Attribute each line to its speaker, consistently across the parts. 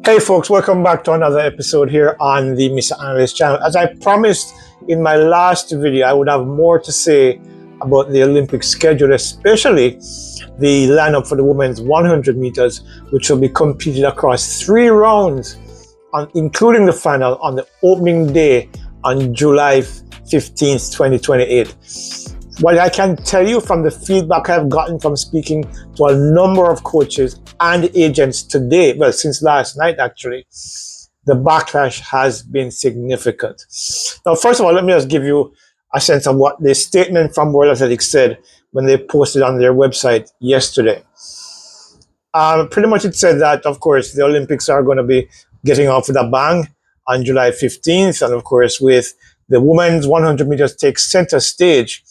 Speaker 1: Hey folks, welcome back to another episode here on the Mr. Analyst channel. As I promised in my last video, I would have more to say about the Olympic schedule, especially the lineup for the women's 100 meters, which will be competed across 3 rounds, including the final on the opening day on July 15th, 2028. What I can tell you from the feedback I've gotten from speaking to a number of coaches and agents today, well, since last night actually, the backlash has been significant. Now, first of all, let me just give you a sense of what the statement from World Athletics said when they posted on their website yesterday. Pretty much it said that, of course, the Olympics are going to be getting off with a bang on July 15th. And of course, with the women's 100 meters take center stage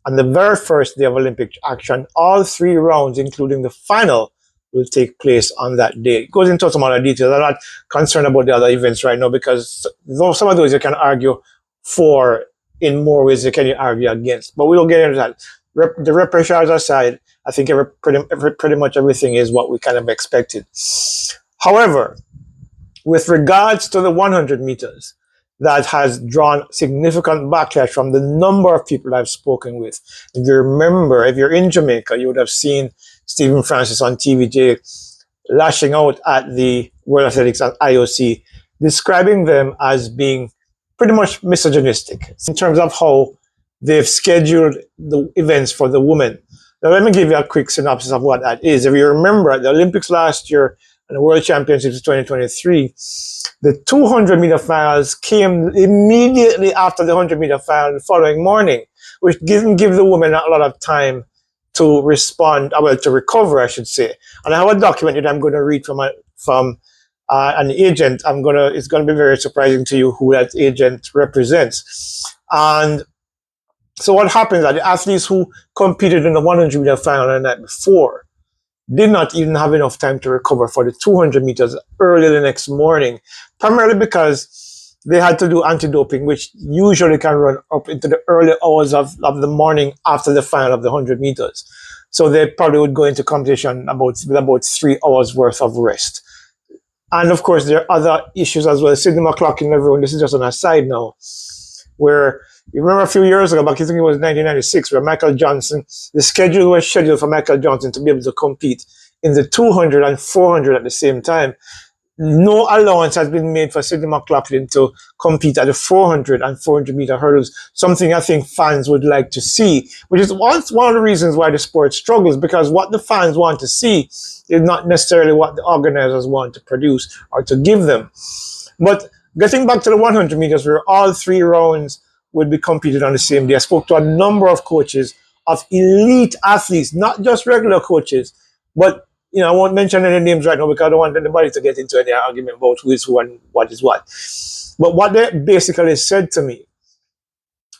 Speaker 1: on the very first day of Olympic action, all 3 rounds, including the final, will take place on that day. It goes into some other details. I'm not concerned about the other events right now because some of those you can argue for in more ways than you argue against. But we will get into that. The repercussions aside, I think pretty much everything is what we kind of expected. However, with regards to the 100 meters, that has drawn significant backlash from the number of people I've spoken with. If you remember, if you're in Jamaica, you would have seen Stephen Francis on TVJ lashing out at the World Athletics and IOC, describing them as being pretty much misogynistic in terms of how they've scheduled the events for the women. Now, let me give you a quick synopsis of what that is. If you remember, at the Olympics last year and the World Championships 2023, the 200-meter finals came immediately after the 100-meter final the following morning, which didn't give the women a lot of time to respond, well, to recover, I should say. And I have a document that I'm going to read from an agent. It's going to be very surprising to you who that agent represents. And so what happens is that the athletes who competed in the 100-meter final the night before did not even have enough time to recover for the 200 meters early the next morning, primarily because they had to do anti-doping, which usually can run up into the early hours of the morning after the final of the 100 meters. So they probably would go into competition with about 3 hours worth of rest. And of course, there are other issues as well. Sydney McLaughlin, everyone, this is just on a side now, where you remember a few years ago, back I think it was 1996, where Michael Johnson, the schedule was scheduled for Michael Johnson to be able to compete in the 200 and 400 at the same time. No allowance has been made for Sydney McLaughlin to compete at the 400 and 400 meter hurdles, something I think fans would like to see, which is one of the reasons why the sport struggles, because what the fans want to see is not necessarily what the organizers want to produce or to give them. But getting back to the 100 meters, where all 3 rounds would be competed on the same day, I spoke to a number of coaches of elite athletes, not just regular coaches, but I won't mention any names right now because I don't want anybody to get into any argument about who is who and what is what. But what they basically said to me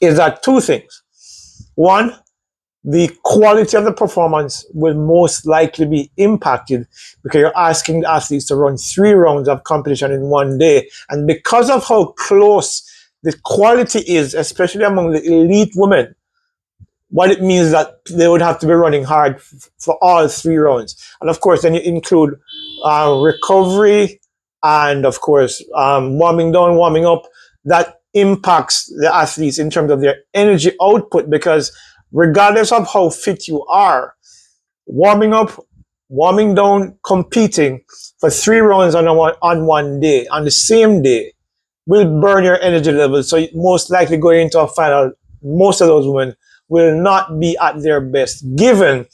Speaker 1: is that 2 things. One, the quality of the performance will most likely be impacted because you're asking the athletes to run 3 rounds of competition in one day. And because of how close the quality is, especially among the elite women, what it means that they would have to be running hard for all 3 rounds. And of course, then you include recovery and of course, warming down, warming up. That impacts the athletes in terms of their energy output, because regardless of how fit you are, warming up, warming down, competing for 3 rounds on one day, on the same day, will burn your energy levels. So most likely going into a final, most of those women will not be at their best, given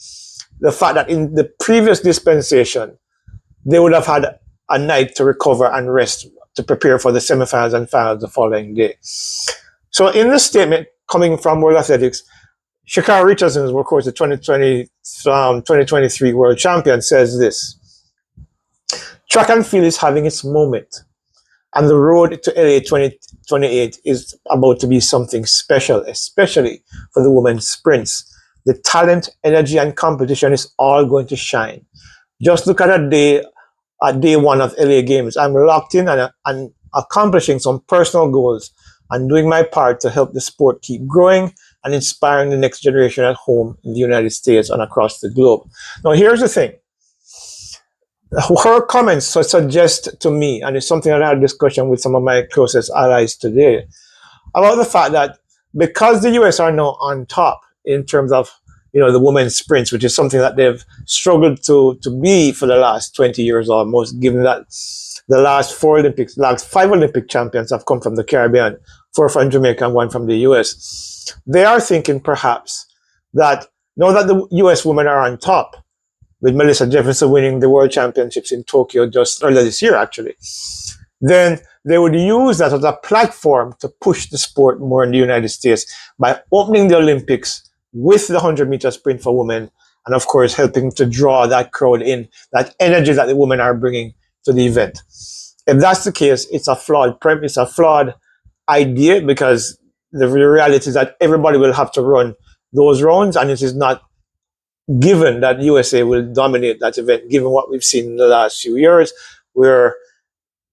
Speaker 1: the fact that in the previous dispensation, they would have had a night to recover and rest to prepare for the semifinals and finals the following day. So in the statement coming from World Athletics, Sha'Carri Richardson, who of course the 2023 world champion, says this: track and field is having its moment, and the road to LA 2028 is about to be something special, especially for the women's sprints. The talent, energy, and competition is all going to shine. Just look at day 1 of LA Games. I'm locked in and accomplishing some personal goals and doing my part to help the sport keep growing and inspiring the next generation at home in the United States and across the globe. Now, here's the thing. Her comments suggest to me, and it's something I had a discussion with some of my closest allies today, about the fact that because the US are now on top in terms of the women's sprints, which is something that they've struggled to be for the last 20 years almost, given that the last 5 Olympic champions have come from the Caribbean, 4 from Jamaica and 1 from the US. They are thinking perhaps that now that the US women are on top, with Melissa Jefferson winning the World Championships in Tokyo just earlier this year, actually, then they would use that as a platform to push the sport more in the United States by opening the Olympics with the 100-meter sprint for women, and of course helping to draw that crowd in, that energy that the women are bringing to the event. If that's the case, it's a flawed premise, a flawed idea, because the reality is that everybody will have to run those rounds, and it is not given that USA will dominate that event, given what we've seen in the last few years, where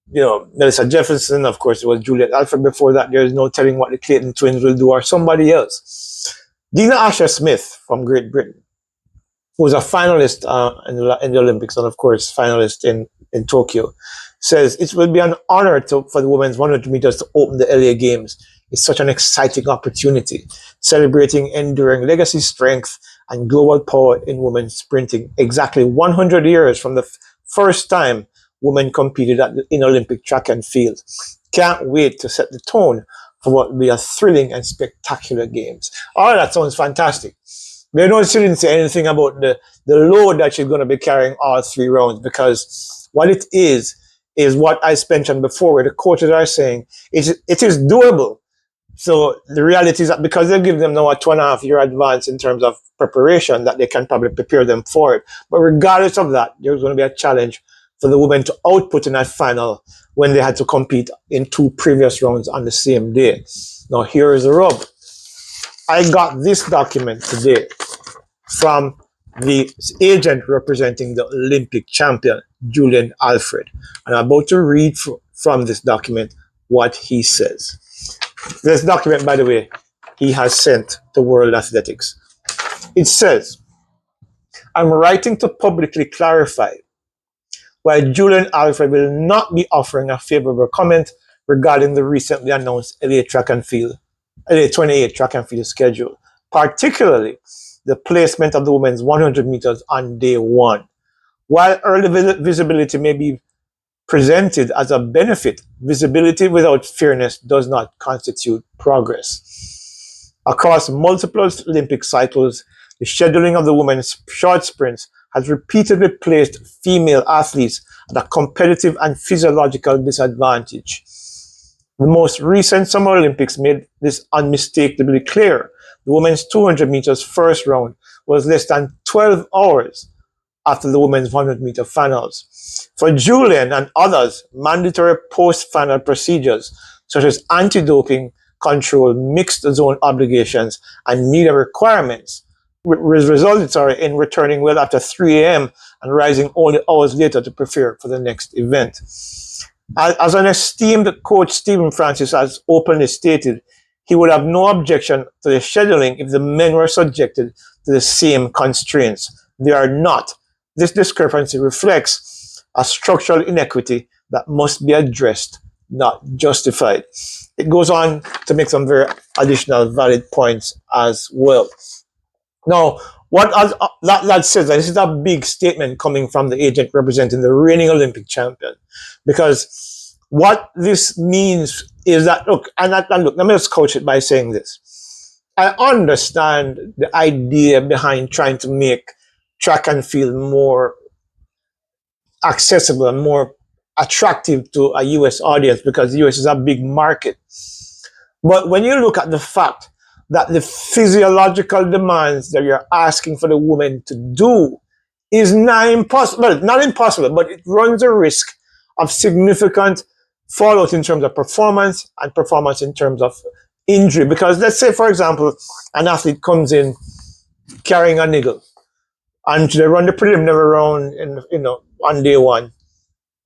Speaker 1: Melissa Jefferson, of course, it was Julien Alfred before that. There's no telling what the Clayton twins will do, or somebody else. Dina Asher-Smith from Great Britain, who was a finalist in the Olympics and, of course, finalist in Tokyo, says it will be an honor for the women's 100 meters to open the LA Games. It's such an exciting opportunity, celebrating enduring legacy, strength, and global power in women's sprinting. Exactly 100 years from the first time women competed in Olympic track and field. Can't wait to set the tone for what will be a thrilling and spectacular games. All that sounds fantastic. She didn't say anything about the load that she's going to be carrying all 3 rounds, because what it is what I mentioned before, where the coaches are saying it is doable. So the reality is that because they give them now a 2.5-year advance in terms of preparation, that they can probably prepare them for it. But regardless of that, there's going to be a challenge for the women to output in that final when they had to compete in 2 previous rounds on the same day. Now, here is the rub. I got this document today from the agent representing the Olympic champion, Julien Alfred. And I'm about to read from this document what he says. This document, by the way, he has sent to World Athletics. It says, I'm writing to publicly clarify why Julien Alfred will not be offering a favorable comment regarding the recently announced LA28 track and field schedule, particularly the placement of the women's 100 meters on day 1. While early visibility may be presented as a benefit, visibility without fairness does not constitute progress. Across multiple Olympic cycles, the scheduling of the women's short sprints has repeatedly placed female athletes at a competitive and physiological disadvantage. The most recent Summer Olympics made this unmistakably clear. The women's 200 meters first round was less than 12 hours after the women's 100-meter finals. For Julien and others, mandatory post-final procedures such as anti-doping control, mixed zone obligations, and media requirements resulted in returning well after 3 a.m. and rising only hours later to prepare for the next event. As an esteemed coach, Stephen Francis has openly stated he would have no objection to the scheduling if the men were subjected to the same constraints. They are not. This discrepancy reflects a structural inequity that must be addressed, not justified. It goes on to make some very additional valid points as well. Now, what that says, and this is a big statement coming from the agent representing the reigning Olympic champion, because what this means is that, look, let me just couch it by saying this. I understand the idea behind trying to make track and field more accessible and more attractive to a US audience, because the US is a big market. But when you look at the fact that the physiological demands that you're asking for the woman to do is not impossible, well, not impossible, but it runs a risk of significant fallout in terms of performance and performance in terms of injury. Because let's say, for example, an athlete comes in carrying a needle, and they run the preliminary round on day 1,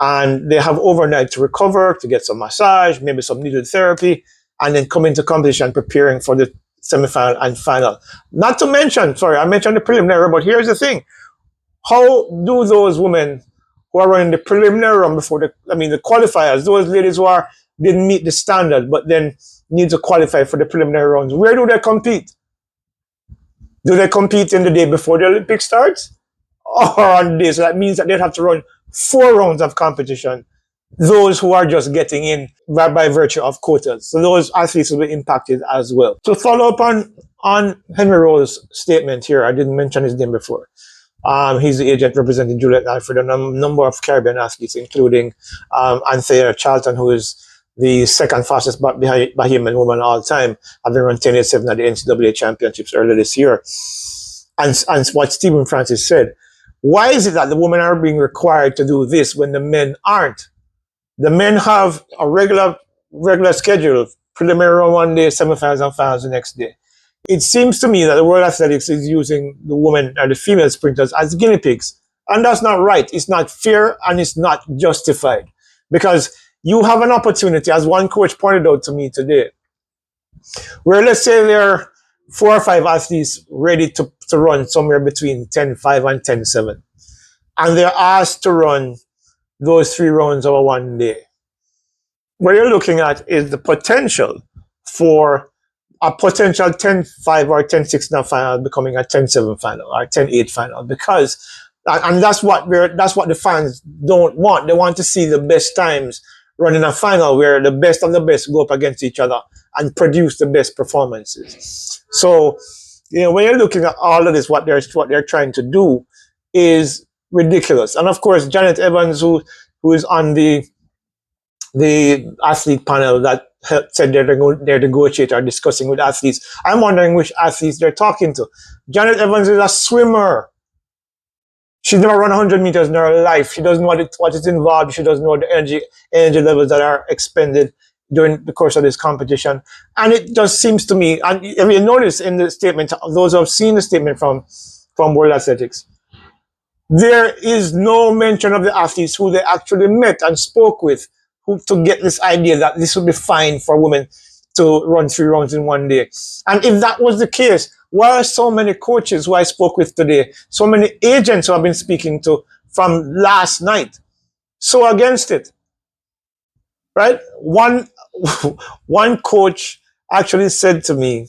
Speaker 1: and they have overnight to recover, to get some massage, maybe some needle therapy, and then come into competition preparing for the semifinal and final. Not to mention, I mentioned the preliminary, but here's the thing. How do those women who are running the preliminary run before the qualifiers, those ladies who didn't meet the standard, but then need to qualify for the preliminary rounds, where do they compete? Do they compete in the day before the Olympics starts? Or on the day? So that means that they'd have to run 4 rounds of competition. Those who are just getting in by virtue of quotas. So those athletes will be impacted as well. To follow up on Henry Rowe's statement here, I didn't mention his name before. He's the agent representing Julien Alfred and a number of Caribbean athletes, including Anthea Charlton, who is the second fastest Bahamian woman of all time, having run 10.87 at the NCAA championships earlier this year. And what Stephen Francis said, why is it that the women are being required to do this when the men aren't? The men have a regular schedule, preliminary round one day, semifinals and finals the next day. It seems to me that the World Athletics is using the women or the female sprinters as guinea pigs. And that's not right. It's not fair and it's not justified. Because you have an opportunity, as one coach pointed out to me today, where let's say there are 4 or 5 athletes ready to run somewhere between 10.5 and 10.7. And they're asked to run those 3 rounds over one day. What you're looking at is the potential for a potential 10.5 or 10.6 now final becoming a 10.7 final or 10.8 final, because and that's what the fans don't want. They want to see the best times running a final where the best of the best go up against each other and produce the best performances. So, when you're looking at all of this, what they're trying to do is ridiculous. And of course, Janet Evans, who is on the athlete panel that said they're negotiating or discussing with athletes. I'm wondering which athletes they're talking to. Janet Evans is a swimmer. She's never run 100 meters in her life. She doesn't know what is involved. She doesn't know the energy levels that are expended during the course of this competition. And it just seems to me, and if you notice in the statement, those who have seen the statement from World Athletics, there is no mention of the athletes who they actually met and spoke with to get this idea that this would be fine for women to run 3 rounds in one day. And if that was the case, why are so many coaches who I spoke with today, so many agents who I've been speaking to from last night, so against it? Right? One coach actually said to me,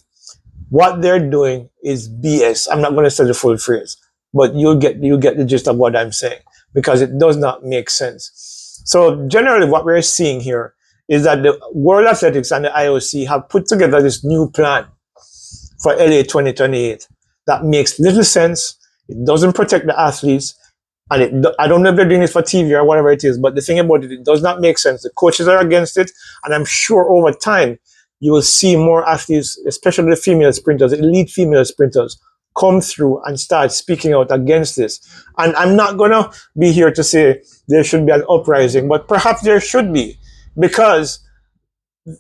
Speaker 1: what they're doing is BS. I'm not going to say the full phrase, but you'll get the gist of what I'm saying, because it does not make sense. So generally what we're seeing here is that the World Athletics and the IOC have put together this new plan for LA 2028 that makes little sense. It doesn't protect the athletes. And I don't know if they're doing it for TV or whatever it is, but the thing about it does not make sense. The coaches are against it. And I'm sure over time, you will see more athletes, especially the female sprinters, elite female sprinters, come through and start speaking out against this. And I'm not going to be here to say there should be an uprising, but perhaps there should be, because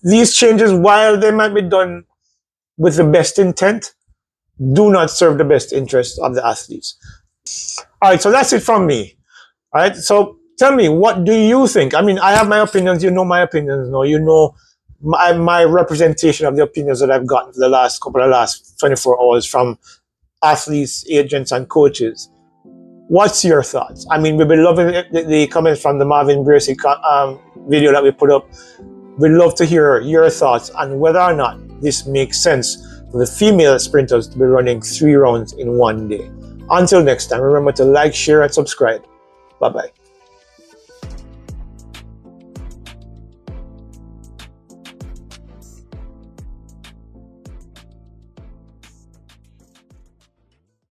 Speaker 1: these changes, while they might be done with the best intent, do not serve the best interest of the athletes. All right, so that's it from me. All right, so tell me, what do you think? I mean, I have my opinions. You know my opinions. You know my representation of the opinions that I've gotten for the last 24 hours from athletes, agents, and coaches. What's your thoughts? I mean, we've been loving the comments from the Marvin Bracey video that we put up. We'd love to hear your thoughts on whether or not this makes sense for the female sprinters to be running 3 rounds in one day. Until next time, remember to like, share, and subscribe. Bye-bye.